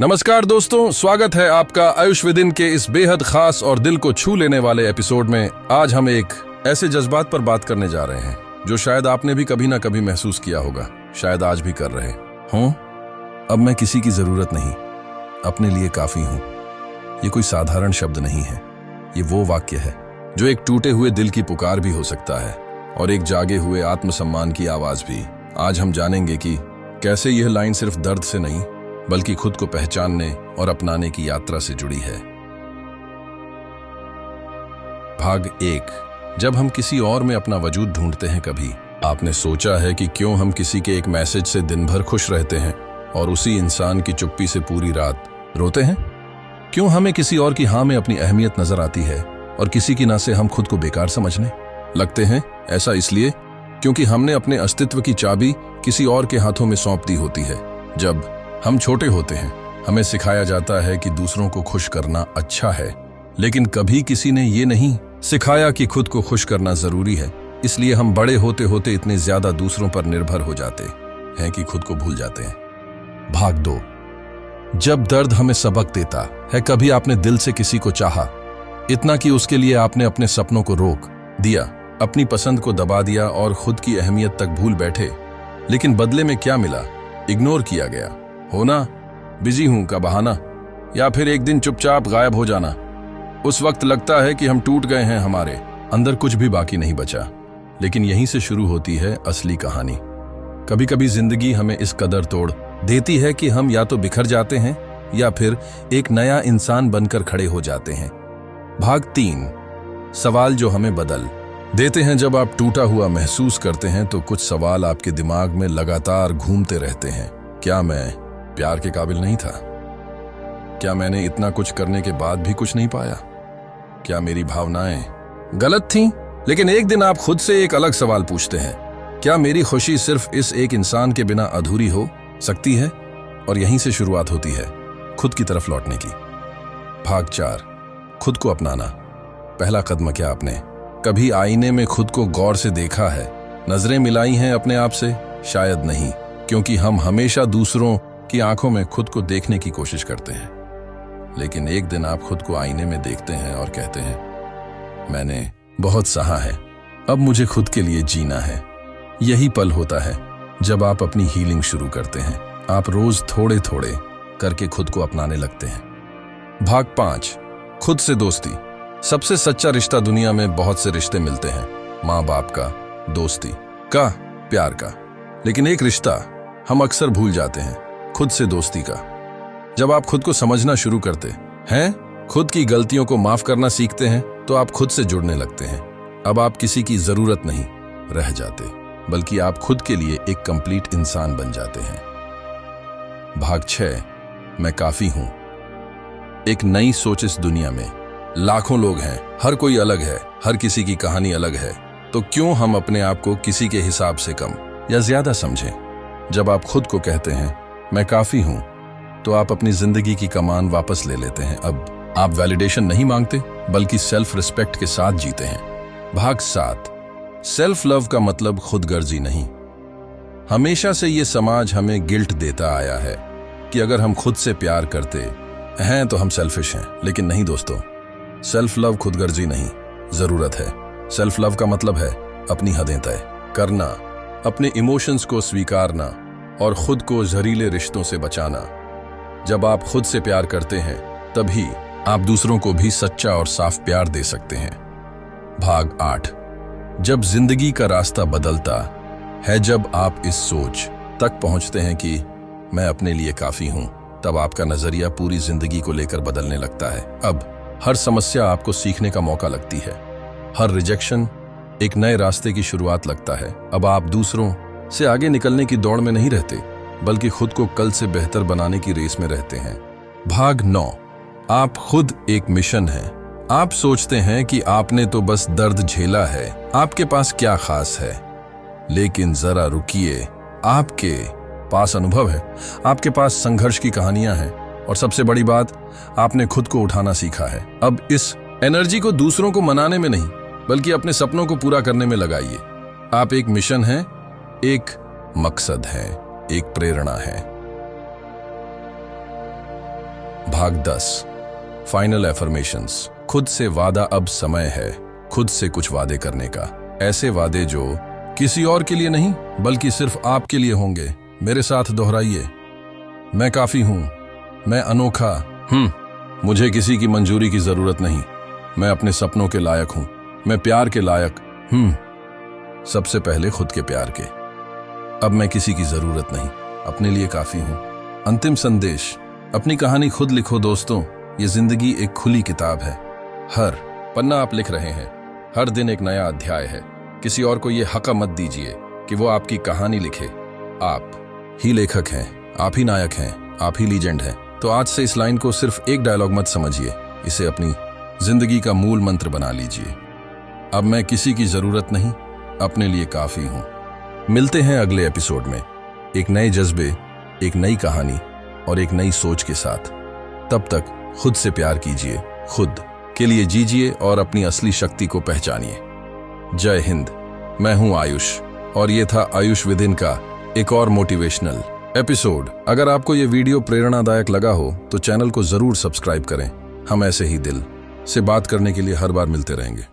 नमस्कार दोस्तों, स्वागत है आपका आयुष विदिन के इस बेहद खास और दिल को छू लेने वाले एपिसोड में। आज हम एक ऐसे जज्बात पर बात करने जा रहे हैं जो शायद आपने भी कभी ना कभी महसूस किया होगा, शायद आज भी कर रहे हों। अब मैं किसी की जरूरत नहीं, अपने लिए काफी हूं। ये कोई साधारण शब्द नहीं है, ये वो वाक्य है जो एक टूटे हुए दिल की पुकार भी हो सकता है और एक जागे हुए आत्मसम्मान की आवाज भी। आज हम जानेंगे कि कैसे यह लाइन सिर्फ दर्द से नहीं बल्कि खुद को पहचानने और अपनाने की यात्रा से जुड़ी है। भाग 1। जब हम किसी और में अपना वजूद ढूंढते हैं। कभी आपने सोचा है कि क्यों हम किसी के एक मैसेज से दिन भर खुश रहते हैं और उसी इंसान की चुप्पी से पूरी रात रोते हैं? क्यों हमें किसी और की हाँ में अपनी अहमियत नजर आती है और किसी की ना से हम खुद को बेकार समझने लगते हैं? ऐसा इसलिए क्योंकि हमने अपने अस्तित्व की चाबी किसी और के हाथों में सौंप दी होती है। जब हम छोटे होते हैं, हमें सिखाया जाता है कि दूसरों को खुश करना अच्छा है, लेकिन कभी किसी ने ये नहीं सिखाया कि खुद को खुश करना जरूरी है। इसलिए हम बड़े होते होते इतने ज्यादा दूसरों पर निर्भर हो जाते हैं कि खुद को भूल जाते हैं। भाग 2। जब दर्द हमें सबक देता है। कभी आपने दिल से किसी को चाहा, इतना कि उसके लिए आपने अपने सपनों को रोक दिया, अपनी पसंद को दबा दिया और खुद की अहमियत तक भूल बैठे। लेकिन बदले में क्या मिला? इग्नोर किया गया होना, बिजी हूं का बहाना, या फिर एक दिन चुपचाप गायब हो जाना। उस वक्त लगता है कि हम टूट गए हैं, हमारे अंदर कुछ भी बाकी नहीं बचा। लेकिन यहीं से शुरू होती है असली कहानी। कभी कभी जिंदगी हमें इस कदर तोड़ देती है कि हम या तो बिखर जाते हैं या फिर एक नया इंसान बनकर खड़े हो जाते हैं। भाग 3। सवाल जो हमें बदल देते हैं। जब आप टूटा हुआ महसूस करते हैं तो कुछ सवाल आपके दिमाग में लगातार घूमते रहते हैं। क्या मैं प्यार के काबिल नहीं था? क्या मैंने इतना कुछ करने के बाद भी कुछ नहीं पाया? क्या मेरी भावनाएं गलत थीं? लेकिन एक दिन आप खुद से एक अलग सवाल पूछते हैं, क्या मेरी खुशी सिर्फ इस एक इंसान के बिना अधूरी हो सकती है? और यहीं से शुरुआत होती है खुद की तरफ लौटने की। भाग 4। खुद को अपनाना। पहला कदम क्या आपने कभी आईने में खुद को गौर से देखा है? नजरें मिलाई हैं अपने आप से? शायद नहीं, क्योंकि हम हमेशा दूसरों की आंखों में खुद को देखने की कोशिश करते हैं। लेकिन एक दिन आप खुद को आईने में देखते हैं और कहते हैं, मैंने बहुत सहा है, अब मुझे खुद के लिए जीना है। यही पल होता है जब आप अपनी हीलिंग शुरू करते हैं। आप रोज थोड़े थोड़े करके खुद को अपनाने लगते हैं। भाग 5। खुद से दोस्ती। सबसे सच्चा रिश्ता दुनिया में बहुत से रिश्ते मिलते हैं, माँ बाप का, दोस्ती का, प्यार का। लेकिन एक रिश्ता हम अक्सर भूल जाते हैं, खुद से दोस्ती का। जब आप खुद को समझना शुरू करते हैं, खुद की गलतियों को माफ करना सीखते हैं, तो आप खुद से जुड़ने लगते हैं। अब आप किसी की जरूरत नहीं रह जाते, बल्कि आप खुद के लिए एक कंप्लीट इंसान बन जाते हैं। भाग 6। मैं काफी हूं। एक नई सोच। इस दुनिया में लाखों लोग हैं, हर कोई अलग है, हर किसी की कहानी अलग है। तो क्यों हम अपने आप को किसी के हिसाब से कम या ज्यादा समझें? जब आप खुद को कहते हैं मैं काफी हूं, तो आप अपनी जिंदगी की कमान वापस ले लेते हैं। अब आप वैलिडेशन नहीं मांगते, बल्कि सेल्फ रिस्पेक्ट के साथ जीते हैं। भाग 7। सेल्फ लव का मतलब खुदगर्जी नहीं। हमेशा से ये समाज हमें गिल्ट देता आया है कि अगर हम खुद से प्यार करते हैं तो हम सेल्फिश हैं। लेकिन नहीं दोस्तों, सेल्फ लव खुदगर्जी नहीं, जरूरत है। सेल्फ लव का मतलब है अपनी हदें तय करना, अपने इमोशंस को स्वीकारना और खुद को जहरीले रिश्तों से बचाना। जब आप खुद से प्यार करते हैं, तभी आप दूसरों को भी सच्चा और साफ प्यार दे सकते हैं। भाग 8। जब जिंदगी का रास्ता बदलता है। जब आप इस सोच तक पहुंचते हैं कि मैं अपने लिए काफी हूं, तब आपका नजरिया पूरी जिंदगी को लेकर बदलने लगता है। अब हर समस्या आपको सीखने का मौका लगती है, हर रिजेक्शन एक नए रास्ते की शुरुआत लगता है। अब आप दूसरों से आगे निकलने की दौड़ में नहीं रहते, बल्कि खुद को कल से बेहतर बनाने की रेस में रहते हैं। भाग 9। आप खुद एक मिशन है। आप सोचते हैं कि आपने तो बस दर्द झेला है, आपके पास क्या खास है। लेकिन जरा रुकिए, आपके पास अनुभव है, आपके पास संघर्ष की कहानियां हैं और सबसे बड़ी बात, आपने खुद को उठाना सीखा है। अब इस एनर्जी को दूसरों को मनाने में नहीं, बल्कि अपने सपनों को पूरा करने में लगाइए। आप एक मिशन है, एक मकसद है, एक प्रेरणा है। भाग 10 फाइनल एफर्मेशंस। खुद से वादा। अब समय है खुद से कुछ वादे करने का। ऐसे वादे जो किसी और के लिए नहीं बल्कि सिर्फ आपके लिए होंगे। मेरे साथ दोहराइए। मैं काफी हूं, मैं अनोखा मुझे किसी की मंजूरी की जरूरत नहीं, मैं अपने सपनों के लायक हूं, मैं प्यार के लायक सबसे पहले खुद के प्यार के। अब मैं किसी की जरूरत नहीं, अपने लिए काफी हूं। अंतिम संदेश, अपनी कहानी खुद लिखो दोस्तों। ये जिंदगी एक खुली किताब है। हर पन्ना आप लिख रहे हैं, हर दिन एक नया अध्याय है। किसी और को ये हक मत दीजिए कि वो आपकी कहानी लिखे। आप ही लेखक हैं, आप ही नायक हैं, आप ही लीजेंड हैं। तो आज से इस लाइन को सिर्फ एक डायलॉग मत समझिए, इसे अपनी जिंदगी का मूल मंत्र बना लीजिए। अब मैं किसी की जरूरत नहीं, अपने लिए काफी हूं। मिलते हैं अगले एपिसोड में एक नए जज्बे, एक नई कहानी और एक नई सोच के साथ। तब तक खुद से प्यार कीजिए, खुद के लिए जीजिए और अपनी असली शक्ति को पहचानिए। जय हिंद। मैं हूं आयुष और ये था आयुष विद इन का एक और मोटिवेशनल एपिसोड। अगर आपको ये वीडियो प्रेरणादायक लगा हो तो चैनल को जरूर सब्सक्राइब करें। हम ऐसे ही दिल से बात करने के लिए हर बार मिलते रहेंगे।